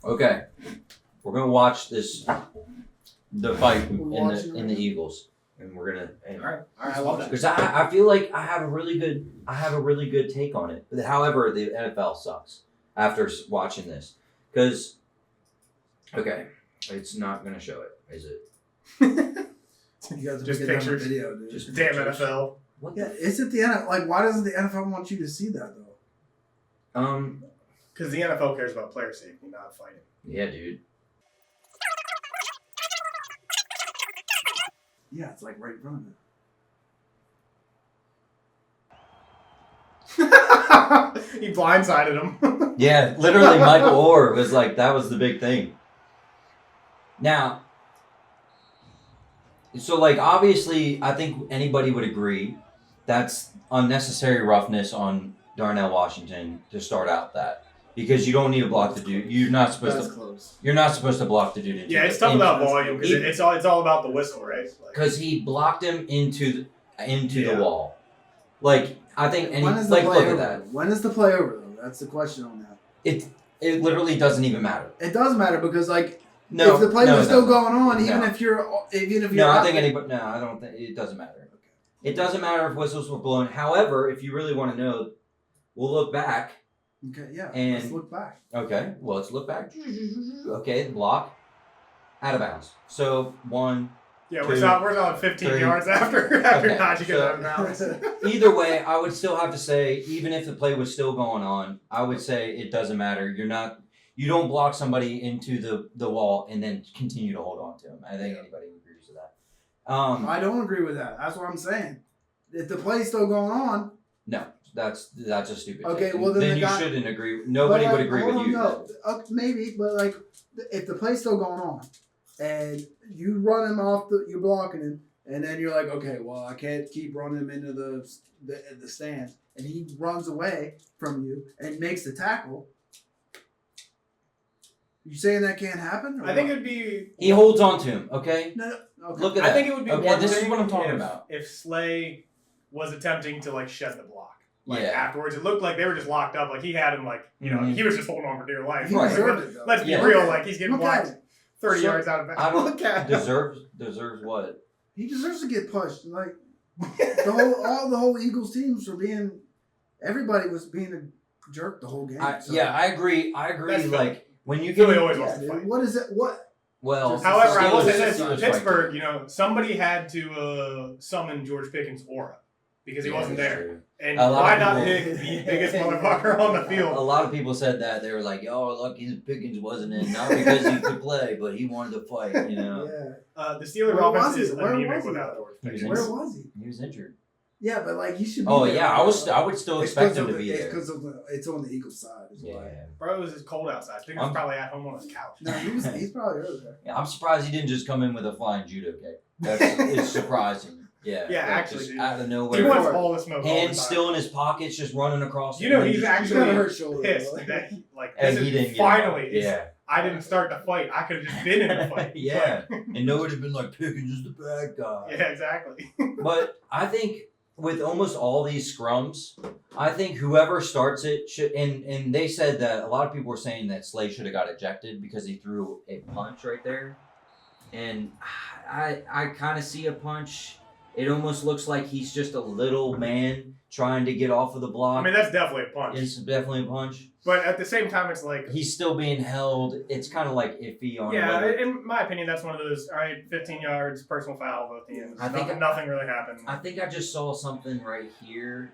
Okay, we're gonna watch the fight in the Eagles, and we're gonna. All right, I love that. Because I feel like I have a really good take on it. However, the NFL sucks after watching this. Because, okay, it's not gonna show it, is it? You guys Just pictures. Video, dude. Just damn NFL. What isn't the NFL like? Why doesn't the NFL want you to see that though? Because the NFL cares about player safety, not fighting. Yeah, dude. Yeah, it's like right in front of it. He blindsided him. Yeah, literally, Michael Orr was like, that was the big thing. Now, so like, obviously, I think anybody would agree that's unnecessary roughness on Darnell Washington to start out that. Because you don't need to block the dude. You're not supposed to. Close. You're not supposed to block the dude. Yeah, it's tough about volume because it's all about the whistle, right? Because he blocked him into the wall. Like I think, and look at that. When is the play over though? That's the question on that. It literally doesn't even matter. It does matter because like if the play was still going on, even if you're no, I think anybody. No, I don't think it doesn't matter. Okay. It doesn't matter if whistles were blown. However, if you really want to know, we'll look back. Okay, yeah. And let's look back. Okay, well, let's look back. Okay, the block, out of bounds. So, 1, yeah, 2, we're not 15 3. yards after Najee goes out of bounds. Either way, I would still have to say, even if the play was still going on, I would say it doesn't matter. You don't block somebody into the wall and then continue to hold on to him. I think anybody agrees with that. I don't agree with that. That's what I'm saying. If the play's still going on, no. That's a stupid okay, thing. well then you shouldn't agree. Nobody would agree with you. No, maybe, but like if the play's still going on and you run him off, you're blocking him, and then you're like, okay, well I can't keep running him into the stand, and he runs away from you and makes the tackle. You saying that can't happen? I think it'd be. He holds on to him. Okay. No. Okay. Look at that. I think it would be. Okay, this is what I'm talking about. If Slay was attempting to like shed the block. Like yeah. Afterwards, it looked like they were just locked up. Like he had him, like he was just holding on for dear life. He deserved it, though. Let's be real. Like he's getting blocked 30 yards out of bounds. I don't deserves what? He deserves to get punched. Like the whole Eagles teams were being. Everybody was being a jerk the whole game. Yeah, I agree. Like when you Philly always wants to fight. What is it? What? Well, however, I will say this: Pittsburgh. Somebody had to summon George Pickens' aura. Because he wasn't there. True. And why not pick the biggest motherfucker on the field? A lot of people said that. They were like, oh, lucky Pickens wasn't in. Not because he could play, but he wanted to fight, Yeah. The Steelers offense is anemic without George Pickens. Where was he? He was injured. Yeah, but like he should be there. Yeah, I would still expect him to be there. It's because it's on the Eagles side. Bro, it was cold outside. Pickens was probably at home on his couch. No, he's probably early there. Yeah, I'm surprised he didn't just come in with a flying judo kick. It's surprising. Yeah, actually, just out of nowhere. He wants all the smoke. Hands still in his pockets, just running across. He's actually pissed that finally. I didn't start the fight. I could have just been in the fight. Yeah, and nobody would have been like, Pickens is the bad guy. Yeah, exactly. But I think with almost all these scrums, I think whoever starts it should. And they said that a lot of people were saying that Slay should have got ejected because he threw a punch right there, and I kind of see a punch. It almost looks like he's just a little man trying to get off of the block. I mean, that's definitely a punch. It's definitely a punch. But at the same time, it's like... He's still being held. It's kind of like iffy on... Yeah, in my opinion, that's one of those, all right, 15 yards, personal foul, both teams. Nothing really happened. I think I just saw something right here.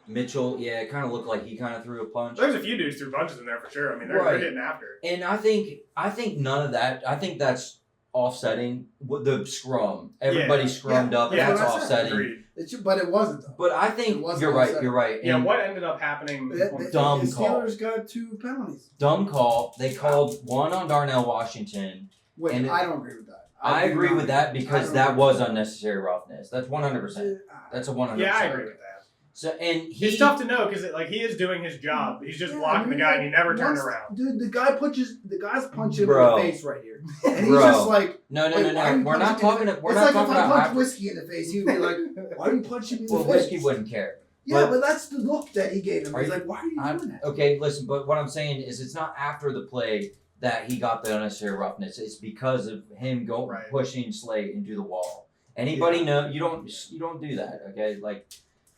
Mitchell, it kind of looked like he kind of threw a punch. There's a few dudes threw punches in there for sure. I mean, they're getting after it. And I think none of that... I think that's offsetting the scrum. Everybody scrummed up. That's offsetting. But it wasn't though. But I think you're right. Yeah, what ended up happening? Dumb the call. Steelers got 2 penalties. Dumb call. They called one on Darnell Washington. Wait, and I don't agree with that. I agree with that because that was unnecessary roughness. That's 100%. That's a 100%. Yeah, I agree with that. So and it's tough to know because he is doing his job. He's just blocking the guy and he never turned around. Dude, the guy's punching him in the face right here, and he's just like, no. We're not talking. We're it's not like if I talking punch Whiskey in the face, he'd be like, "Why are you punching me in the face?" Well, Whiskey wouldn't care. Yeah, but that's the look that he gave him. He's like, "Why are you doing that?" Okay, listen, but what I'm saying is, it's not after the play that he got the unnecessary roughness. It's because of him pushing Slay into the wall. Anybody know you don't do that, okay? Like,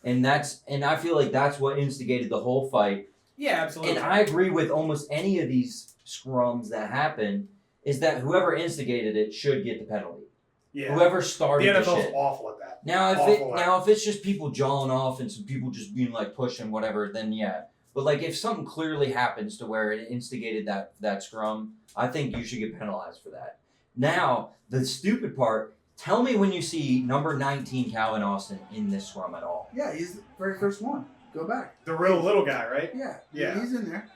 and I feel like that's what instigated the whole fight. Yeah, absolutely. And I agree with almost any of these scrums that happen is that whoever instigated it should get the penalty. Yeah. Whoever started the the NFL's shit. awful at that. Now if it's just people jawing off and some people just being like pushing whatever, then yeah. But like if something clearly happens to where it instigated that scrum, I think you should get penalized for that. Now, the stupid part, tell me when you see number 19 Calvin Austin in this scrum at all. Yeah, he's the very first one. Go back. The real little guy, right? Yeah. Yeah. He's in there.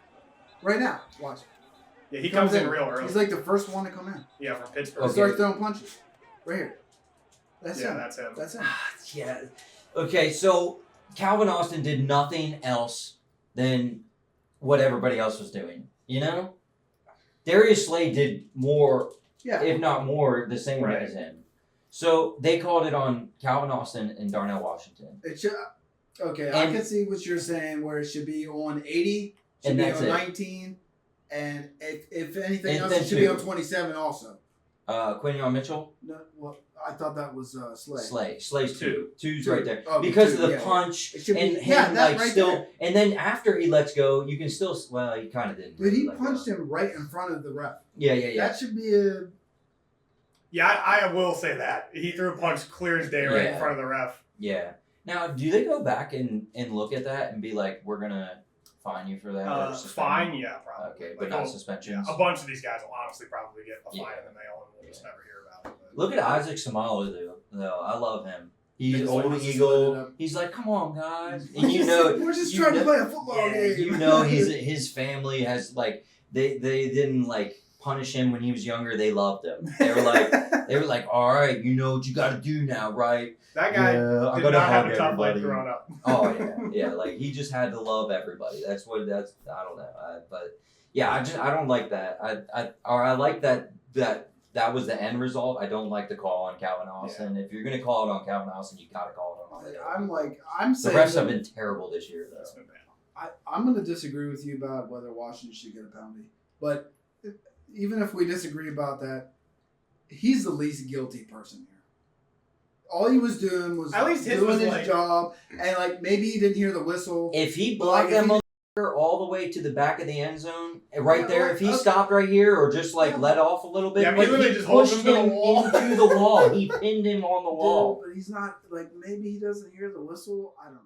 Right now. Watch. Yeah, he comes in real early. He's like the first one to come in. Yeah, from Pittsburgh. He starts throwing punches. Right here. That's him. That's him. That's him. Yeah. Okay, so Calvin Austin did nothing else than what everybody else was doing. You know? Darius Slade did more, if not more, the same way as him. So they called it on Calvin Austin and Darnell Washington. It should. Okay, I can see what you're saying. Where it should be on 80, should be on 19, and if anything else, it should be on 27 also. Quinion Mitchell. No, well, I thought that was Slay. Slay's two. Two's right there. Oh, because two, of the punch it should and be, him that like right still there. and then after he lets go, you can still he kinda didn't. But he let punched go. him right in front of the ref. Yeah. That should be a. Yeah, I will say that. He threw a punch clear as day right in front of the ref. Yeah. Now, do they go back and look at that and be like, we're gonna fine you for that? Or Fine, yeah, probably. Okay, but not suspensions. Yeah, a bunch of these guys will honestly probably get a fine and then we'll just never hear about it. Look at Isaac Samalu though. I love him. He's He's old like, Eagle. He's like, come on, guys. And you know, we're just trying to play a football game. You know, his family has like they didn't like punish him when he was younger. They loved him. They were like, all right, you know what you got to do now, right? That guy did not have a tough life growing up. Oh yeah. Like he just had to love everybody. I don't know. But yeah, I don't like that. I like that was the end result. I don't like the call on Calvin Austin. Yeah. If you're gonna call it on Calvin Austin, you gotta call it on. I'm saying the refs have been terrible this year though. I'm gonna disagree with you about whether Washington should get a penalty, but even if we disagree about that, he's the least guilty person here. All he was doing was at least doing his job, and like maybe he didn't hear the whistle. If he blocked that motherfucker all the way to the back of the end zone, right there, if he stopped right here or just let off a little bit, he just pushed him into the wall. He pinned him on the wall. But he's not maybe he doesn't hear the whistle. I don't know.